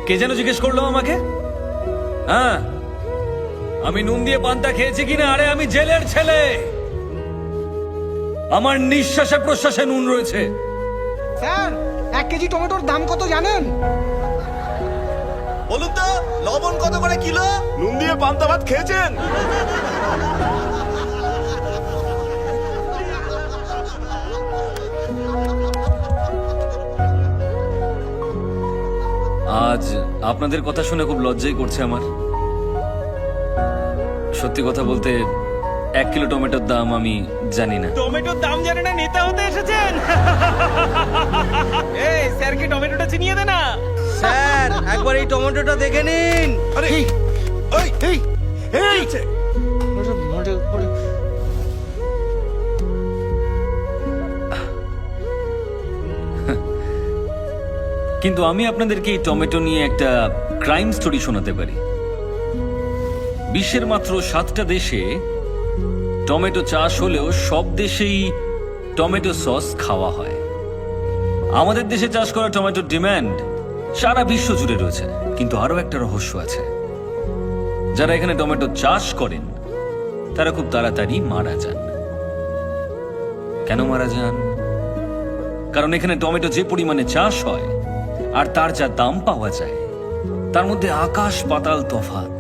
কে যেন জিজ্ঞেস করলো আমাকে? হ্যাঁ, আমি নুন দিয়ে পান্তা খেয়েছি কিনা? আরে আমি জেলের ছেলে, আমার নিঃশ্বাসে প্রশ্বাসে নুন রয়েছে। স্যার, 1 কেজি টমেটোর দাম কত জানেন? বলুন তো, লবণ কত করে কিলো? নুন দিয়ে পান্তা ভাত খেয়েছেন? আজ আপনাদের কথা শুনে খুব লজ্জাই করছে আমার। সত্যি কথা বলতে 1 কিলো টমেটোর দাম আমি জানি না। টমেটোর দাম জানে না, নেতা হতে এসেছেন? এই স্যার কি টমেটোটা চিনিয়ে দে না। স্যার একবার এই টমেটোটা দেখে নিন। আরে এই এই এই কিন্তু আমি আপনাদেরকে এই টমেটো নিয়ে একটা ক্রাইম স্টোরি শোনাতে পারি। বিশ্বের মাত্র 7টা দেশে টমেটো চাষ হলেও সব দেশেই টমেটো সস খাওয়া হয়। আমাদের দেশে চাষ করা টমেটোর ডিমান্ড সারা বিশ্ব জুড়ে রয়েছে। কিন্তু আরো একটা রহস্য আছে, যারা এখানে টমেটো চাষ করেন তারা খুব তাড়াতাড়ি মারা যান। কেন মারা যান? কারণ এখানে টমেটো যে পরিমাণে চাষ হয় আর তার যা দাম পাওয়া যায়, তার মধ্যে আকাশ পাতাল তফাৎ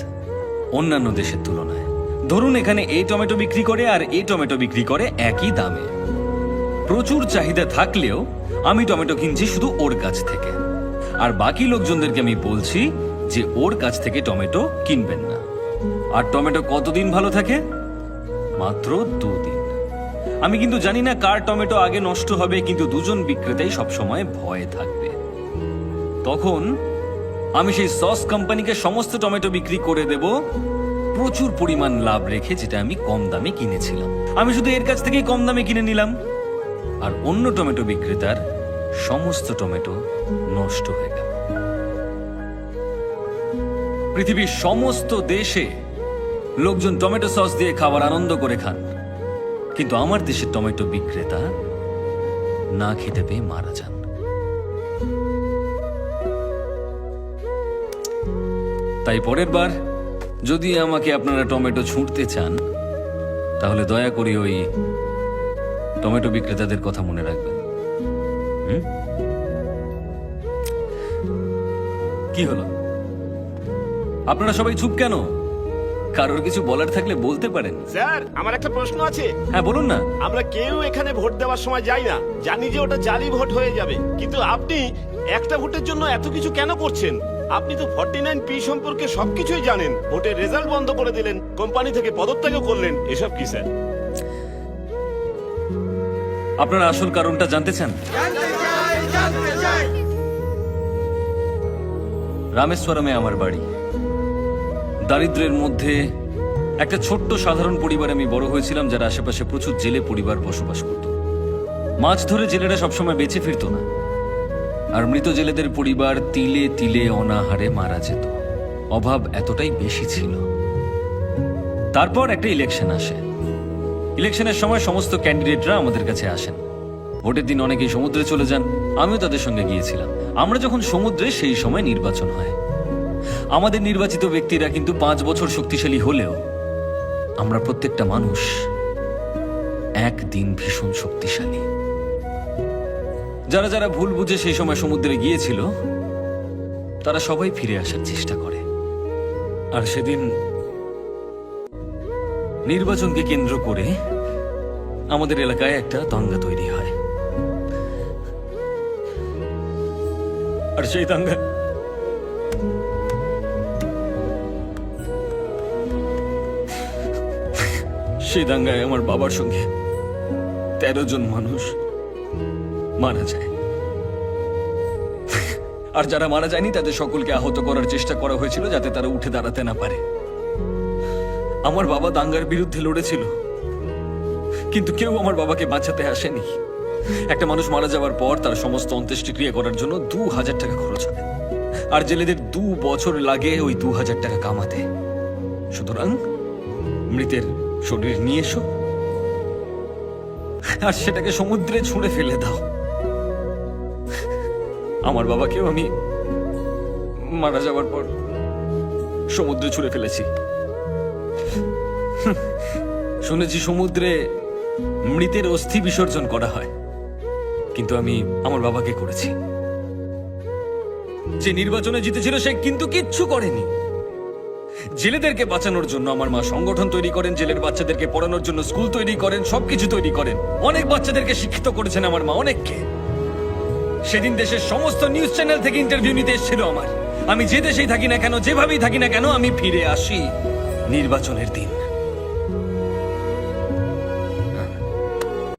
অন্যান্য দেশের তুলনায়। ধরুন এখানে এই টমেটো বিক্রি করে আর এই টমেটো বিক্রি করে একই দামে। প্রচুর চাহিদা থাকলেও আমি টমেটো কিনছি শুধু ওর কাছ থেকে, আর বাকি লোকজনদেরকে আমি বলছি যে ওর কাছ থেকে টমেটো কিনবেন না। আর টমেটো কতদিন ভালো থাকে? মাত্র 2 দিন। আমি কিন্তু জানি না কার টমেটো আগে নষ্ট হবে, কিন্তু দুজন বিক্রেতাই সবসময় ভয়ে থাকবে। তখন আমি সেই সস কোম্পানিকে সমস্ত টমেটো বিক্রি করে দেব প্রচুর পরিমাণ লাভ রেখে, যেটা আমি কম দামে কিনেছিলাম। আমি শুধু এর কাছ থেকেই কম দামে কিনে নিলাম, আর অন্য টমেটো বিক্রেতার সমস্ত টমেটো নষ্ট হয়ে গেল। পৃথিবীর সমস্ত দেশে লোকজন টমেটো সস দিয়ে খাবার আনন্দ করে খান, কিন্তু আমার দেশের টমেটো বিক্রেতা না খেতে পেয়ে মারা যান। তাই পরের বার যদি আমাকে আপনারা টমেটো ছুঁড়তে চান, তাহলে দয়া করে ওই টমেটো বিক্রেতাদের কথা মনে রাখবেন। কি হলো? আপনারা সবাই চুপ কেন? কারোর কিছু বলার থাকলে বলতে পারেন। স্যার, আমার একটা প্রশ্ন আছে। হ্যাঁ বলুন না। আমরা কেউ এখানে ভোট দেওয়ার সময় যাই না, জানি যে ওটা জালি ভোট হয়ে যাবে, কিন্তু আপনি একটা ভোটের জন্য এত কিছু কেন করছেন? আপনি তো 49P সম্পর্কে সবকিছুই জানেন। ভোটের রেজাল্ট বন্ধ করে দিলেন, কোম্পানি থেকে পদত্যাগও করলেন। এসব কি স্যার? আপনারা আসল কারণটা জানতে চান? রামেশ্বরমে আমার বাড়ি। দারিদ্র্যের মধ্যে একটা ছোট্ট সাধারণ পরিবারে আমি বড় হয়েছিলাম, যারা আশেপাশে প্রচুর জেলে পরিবার বসবাস করত। মাছ ধরে জেলেরা সবসময় বেঁচে ফিরত না, আর মৃত জেলেদের পরিবার তিলে তিলে অনাহারে মারা যেত। অভাব এতটাই বেশি ছিল। তারপর একটা ইলেকশন আসে। ইলেকশনের সময় সমস্ত ক্যান্ডিডেটরা আমাদের কাছে আসেন। ভোটের দিন অনেকেই সমুদ্রে চলে যান, আমিও তাদের সঙ্গে গিয়েছিলাম। আমরা যখন সমুদ্রে, সেই সময় নির্বাচন হয়। আমাদের নির্বাচিত ব্যক্তিরা কিন্তু 5 বছর শক্তিশালী হলেও আমরা প্রত্যেকটা মানুষ একদিন ভীষণ শক্তিশালী। যারা যারা ভুল বুঝে সেই সময় সমুদ্রে গিয়েছিল, তারা সবাই ফিরে আসার চেষ্টা করে। আর সেদিন নির্বাচনকে কেন্দ্র করে আমাদের এলাকায় একটা দাঙ্গা তৈরি হয়। আর সেই দাঙ্গায় আমার বাবার সঙ্গে 13 জন মানুষ মারা যায়। আর যারা মারা যায়নি তাদের সকলকে আহত করার চেষ্টা করা হয়েছিল, যাতে তারা উঠে দাঁড়াতে না পারে। আমার বাবা দাঙ্গার বিরুদ্ধে লড়েছিল, কিন্তু কেউ আমার বাবাকে বাঁচাতে আসেনি। একটা মানুষ মারা যাওয়ার পর তার সমস্ত অন্ত্যেষ্টিক্রিয়া করার জন্য 2000 টাকা খরচ হয়, আর জেলেদের 2 বছর লাগে ওই 2000 টাকা কামাতে। সুতরাং মৃতের শরীর নিয়ে এসো আর সেটাকে সমুদ্রে ছুঁড়ে ফেলে দাও। আমার বাবাকেও আমি মারা যাওয়ার পর সমুদ্রে ছুঁড়ে ফেলেছি। শুনেছি সমুদ্রে মৃতের অস্থি বিসর্জন করা হয়, কিন্তু আমি আমার বাবাকে করেছি। যে নির্বাচনে জিতেছিল সে কিন্তু কিচ্ছু করেনি। জেলেদেরকে বাঁচানোর জন্য আমার মা সংগঠন তৈরি করেন, জেলের বাচ্চাদেরকে পড়ানোর জন্য স্কুল তৈরি করেন, সবকিছু তৈরি করেন। অনেক বাচ্চাদেরকে শিক্ষিত করেছেন আমার মা, অনেককে। সেদিন দেশের সমস্ত নিউজ চ্যানেল থেকে ইন্টারভিউ নিতে এসেছিল আমার। আমি যে দেশেই থাকি না কেন, যেভাবেই থাকি না কেন, আমি ফিরে আসি নির্বাচনের দিন।